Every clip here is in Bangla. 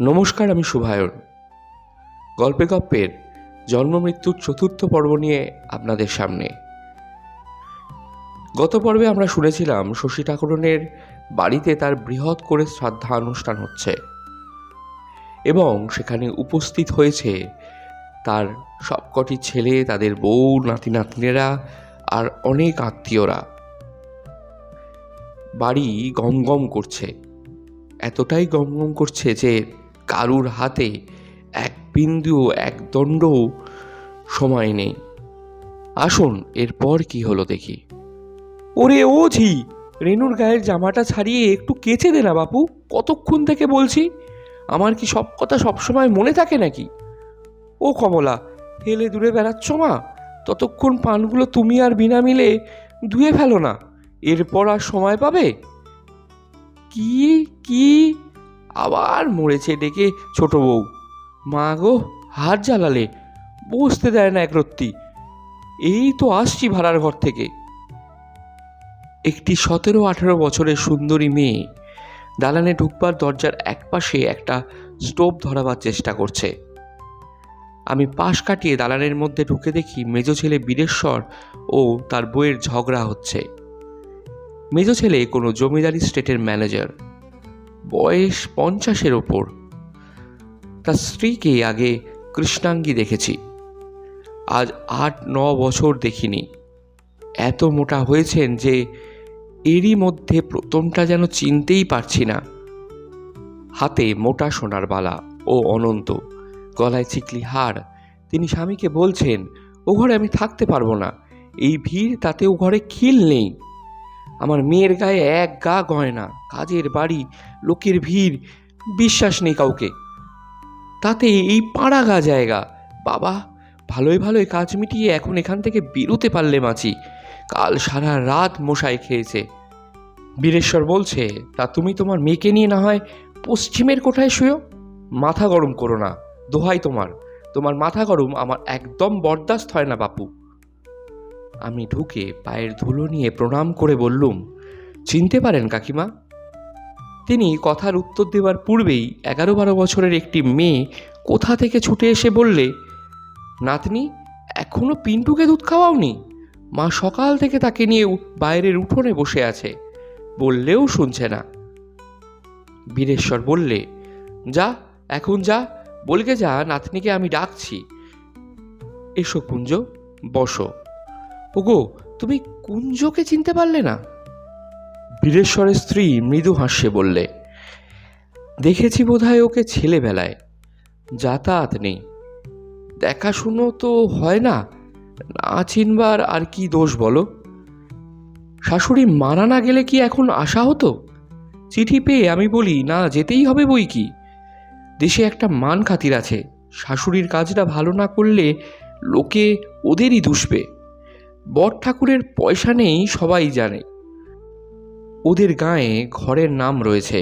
নমস্কার, আমি শুভায়ন। গল্পের জন্ম মৃত্যুর চতুর্থ পর্ব নিয়ে আপনাদের সামনে। গত পর্বে আমরা শুনেছিলাম শশী ঠাকুরনের বাড়িতে তার বৃহৎ করে শ্রাদ্ধা অনুষ্ঠান হচ্ছে এবং সেখানে উপস্থিত হয়েছে তার সবকটি ছেলে, তাদের বউ, নাতি নাতনিরা আর অনেক আত্মীয়রা। বাড়ি গমগম করছে, এতটাই গমগম করছে যে কারুর হাতে এক বিন্দু, এক দণ্ডও সময় নেই। আসুন এরপর কি হলো দেখি। ওরে ও ঝি, রেনুর গায়ের জামাটা ছাড়িয়ে একটু কেচে দে না বাপু, কতক্ষণ থেকে বলছি। আমার কি সব কথা সবসময় মনে থাকে নাকি? ও কমলা, হেলে দূরে বেড়াচ্ছ মা, ততক্ষণ পানগুলো তুমি আর বিনা মিলে ধুয়ে ফেলো না, এরপর আর সময় পাবে। কি কি আবার মরেছে ডেকে ছোট বউ। মা গো, হাত জ্বালালে, বসতে দেয় না একরত্তি। এই তো আসছি ভাড়ার ঘর থেকে। একটি 17-18 বছরের সুন্দরী মেয়ে দালানে ঢুকবার দরজার একপাশে একটা স্টোভ ধরাবার চেষ্টা করছে। আমি পাশ কাটিয়ে দালানের মধ্যে ঢুকে দেখি মেজ ছেলে বীরেশ্বর ও তার বউয়ের ঝগড়া হচ্ছে। মেজ ছেলে কোনো জমিদারি স্টেটের ম্যানেজার, বয়স 50-এর ওপর। তার স্ত্রীকে আগে কৃষ্ণাঙ্গী দেখেছি, আজ 8-9 বছর দেখিনি। এত মোটা হয়েছেন যে এরই মধ্যে প্রথমটা যেন চিনতেই পারছি না। হাতে মোটা সোনার বালা ও অনন্ত, গলায় চিকলি হার। তিনি স্বামীকে বলছেন, ও ঘরে আমি থাকতে পারবো না, এই ভিড় তাতে ও ঘরে খিল নেই। আমার মেয়ের গায়ে এক গা গয়না, কাজের বাড়ি, লোকের ভিড়, বিশ্বাস নেই কাউকে, তাতে এই পাড়া গা জায়গা। বাবা, ভালোই ভালোই কাজ মিটিয়ে এখন এখান থেকে বেরোতে পারলে বাঁচি, কাল সারা রাত মশাই খেয়েছে। বীরেশ্বর বলছে, তা তুমি তোমার মেয়েকে নিয়ে না হয় পশ্চিমের কোঠায় শুয়ো। মাথা গরম করো না, দোহাই তোমার মাথা গরম আমার একদম বরদাস্ত হয় না বাপু। আমি ঢুকে পায়ের ধুলো নিয়ে প্রণাম করে বললুম, চিনতে পারেন কাকিমা? তিনি কথার উত্তর দেওয়ার পূর্বেই 11-12 বছরের একটি মেয়ে কোথা থেকে ছুটে এসে বললে, নাতনি, এখনো পিন্টুকে দুধ খাওয়াওনি? মা সকাল থেকে তাকে নিয়ে বাইরের উঠোনে বসে আছে, বললেও শুনছে না। বীরেশ্বর বললে, যা, এখন যা, বলকে যা নাতনিকে আমি ডাকছি। এসো কুঞ্জ, বসো। ওগো, তুমি কুঞ্জকে চিনতে পারলে না? বীরেশ্বরের স্ত্রী মৃদু হাস্যে বললে, দেখেছি বোধহয় ওকে ছেলেবেলায়, যাতায়াত নেই, দেখাশুনো তো হয় না, না চিনবার আর কি দোষ বলো? শাশুড়ি মারা না গেলে কি এখন আসা হতো? চিঠি পেয়ে আমি বলি, না যেতেই হবে বই কি, দেশে একটা মান খাতির আছে, শাশুড়ির কাজটা ভালো না করলে লোকে ওদেরই দুষবে। বর ঠাকুরের পয়সা নেই সবাই জানে, ওদের গায়ে ঘরের নাম রয়েছে,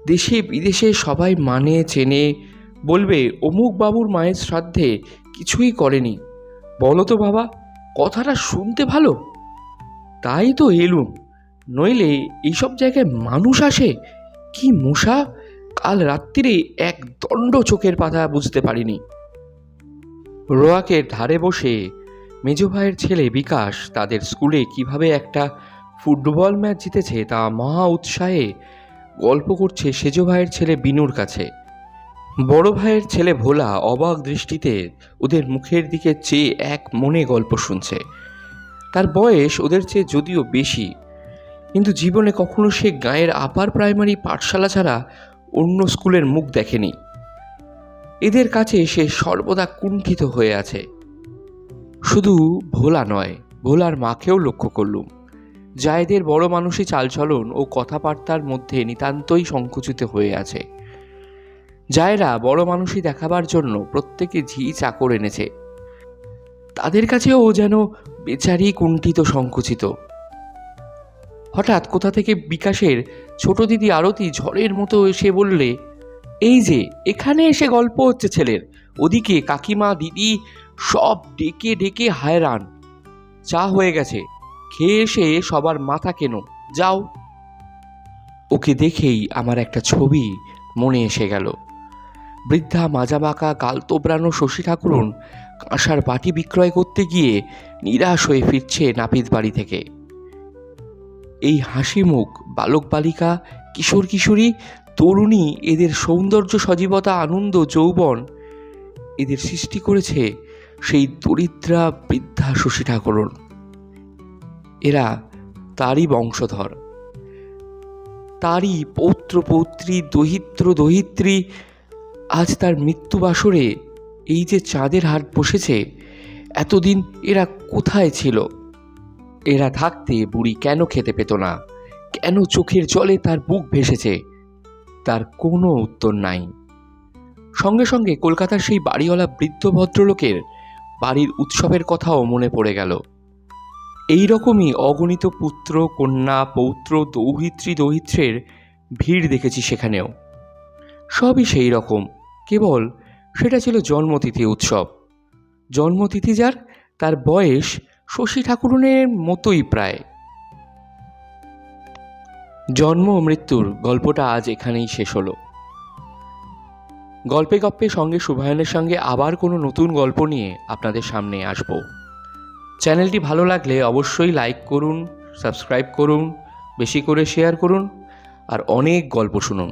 দেশে বিদেশে সবাই মানে চেনে, বলবে অমুক বাবুর মায়ের শ্রাদ্ধে কিছুই করেনি। বলো তো বাবা, কথাটা শুনতে ভালো? তাই তো এলুম, নইলে এইসব জায়গায় মানুষ আসে কি মশা, কাল রাত্রিরে এক দণ্ড চোখের পাতা বুঝতে পারিনি। রোয়াকের ধারে বসে মেজ ভাইয়ের ছেলে বিকাশ তাদের স্কুলে কিভাবে একটা ফুটবল ম্যাচ জিতেছে তা মহা উৎসাহে গল্প করছে সেজ ভাইয়ের ছেলে বিনুর কাছে। বড় ভাইয়ের ছেলে ভোলা অবাক দৃষ্টিতে ওদের মুখের দিকে চেয়ে এক মনে গল্প শুনছে। তার বয়স ওদের চেয়ে যদিও বেশি, কিন্তু জীবনে কখনো সে গাঁয়ের আপার প্রাইমারি পাঠশালা ছাড়া অন্য স্কুলের মুখ দেখেনি। এদের কাছে সে সর্বদা কুণ্ঠিত হয়ে আছে। শুধু ভোলা নয়, ভোলার মাকেও লক্ষ্য করলুম। জায়েদের বড় মানুষই চালচলন ও কথাবার্তার মধ্যে নিতান্তই সংকুচিত হয়ে আছে। জায়েরা বড় মানুষই দেখাবার জন্য প্রত্যেকে ঝি চাকর এনেছে, তাদের কাছেও যেন বেচারি কুণ্ঠিত সংকুচিত। হঠাৎ কোথা থেকে বিকাশের ছোট দিদি আরতি ঝড়ের মতো এসে বললে, এই যে এখানে এসে গল্প হচ্ছে ছেলের, ওদিকে কাকিমা দিদি সব ডেকে ডেকে হায়রান। চা হয়ে গেছে, খেয়ে এসে সবার মাথা কেনো, যাও। ওকে দেখেই আমার একটা ছবি মনে এসে গেল। বৃদ্ধা মাজাবাঁকা গাল তোবড়ানো শশী ঠাকুরন কাঁসার বাটি বিক্রয় করতে গিয়ে নিরাশ হয়ে ফিরছে নাপিত বাড়ি থেকে। এই হাসি মুখ বালক বালিকা, কিশোর কিশোরী, তরুণী, এদের সৌন্দর্য, সজীবতা, আনন্দ, যৌবন এদের সৃষ্টি করেছে সেই দরিদ্রা বৃদ্ধা শশী ঠাকুরন। এরা তারই বংশধর, তারই পৌত্র পৌত্রী, দহিত্র দহিত্রী। আজ তার মৃত্যু বাসরে এই যে চাঁদের হাট বসেছে, এতদিন এরা কোথায় ছিল? এরা থাকতে বুড়ি কেন খেতে পেত না? কেন চোখের জলে তার বুক ভেসেছে? তার কোনো উত্তর নাই। সঙ্গে সঙ্গে কলকাতার সেই বাড়িওয়ালা বৃদ্ধ ভদ্রলোকের বাড়ির উৎসবের কথাও মনে পড়ে গেল। এই রকমই অগণিত পুত্র, কন্যা, পৌত্র, দৌহিত্রী, দৌহিত্রের ভিড় দেখেছি সেখানেও। সবই সেই রকম, কেবল সেটা ছিল জন্মতিথি উৎসব। জন্মতিথি যার, তার বয়স শশী ঠাকুরনের মতোই প্রায়। জন্ম ও মৃত্যুর গল্পটা আজ এখানেই শেষ হলো। গল্পে গপ্পে সঙ্গে শুভায়নের সঙ্গে আবার কোনো নতুন গল্প নিয়ে আপনাদের সামনে আসব। চ্যানেলটি ভালো লাগলে অবশ্যই লাইক করুন, সাবস্ক্রাইব করুন, বেশি করে শেয়ার করুন আর অনেক গল্প শুনুন।